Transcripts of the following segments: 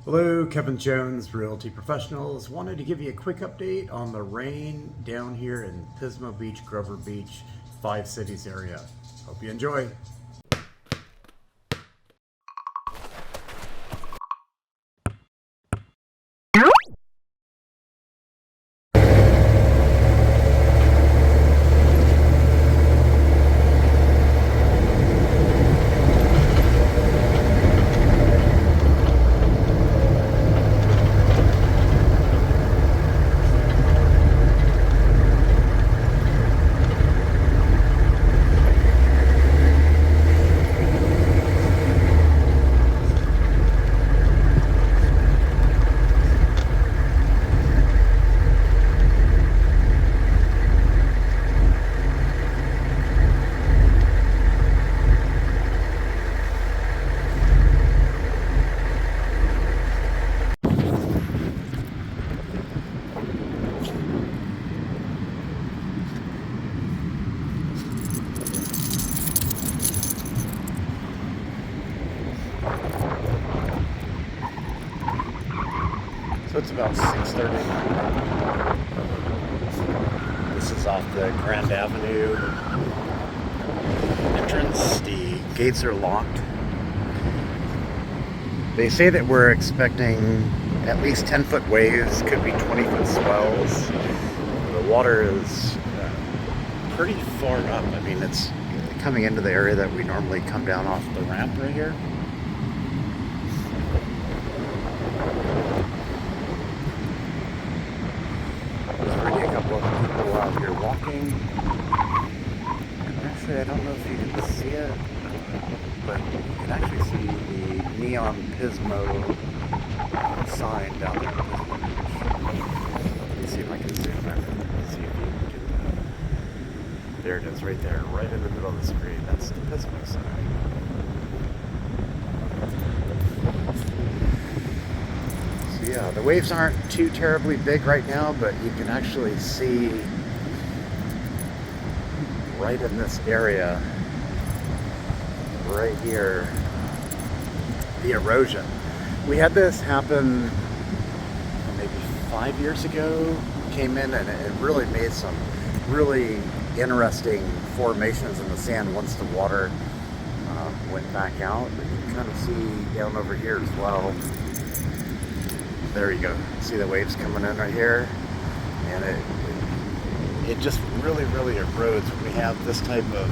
Hello, Kevin Jones, Realty Professionals. Wanted to give you a quick update on the rain down here in Pismo Beach, Grover Beach, Five Cities area. Hope you enjoy. So it's about 6:30. This is off the Grand Avenue entrance. The gates are locked. They say that we're expecting at least 10-foot waves, could be 20-foot swells. The water is pretty far up. I mean, it's coming into the area that we normally come down off the ramp right here. People out here walking, and actually I don't know if you can see it, but you can actually see the neon Pismo sign down there. Let me see if I can zoom in. See if you can get that. There it is, right there, right in the middle of the screen. That's the Pismo sign. Yeah, the waves aren't too terribly big right now, but you can actually see right in this area, right here, the erosion. We had this happen maybe 5 years ago. Came in and it really made some really interesting formations in the sand once the water went back out. But you can kind of see down over here as well. There you go. See the waves coming in right here, and it just really erodes when we have this type of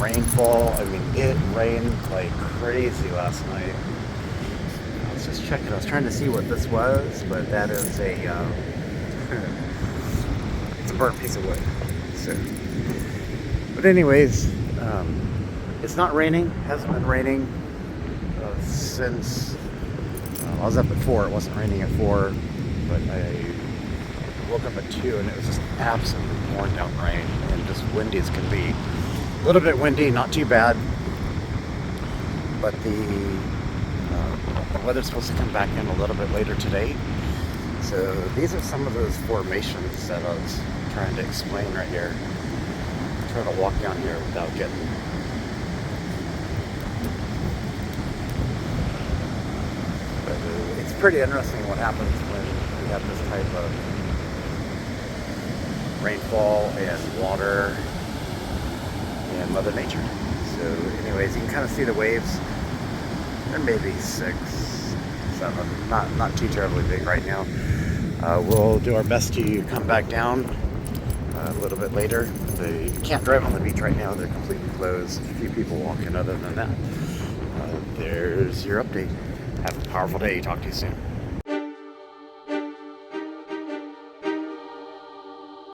rainfall. I mean, it rained like crazy last night. Let's just check it. I was trying to see what this was, but that is a it's a burnt piece of wood. So, but anyways, it's not raining. Hasn't been raining since. I was up at 4, it wasn't raining at 4, but I woke up at 2 and it was just absolutely pouring down rain and just windy as can be. A little bit windy, not too bad, but the weather's supposed to come back in a little bit later today. So these are some of those formations that I was trying to explain right here. I'm trying to walk down here without getting it's pretty interesting what happens when we have this type of rainfall and water and Mother Nature. So anyways, you can kind of see the waves. They're maybe 6, 7, not too terribly big right now. We'll do our best to come back down a little bit later. You can't drive on the beach right now. They're completely closed. A few people walking other than that. There's your update. Have a powerful day. Talk to you soon.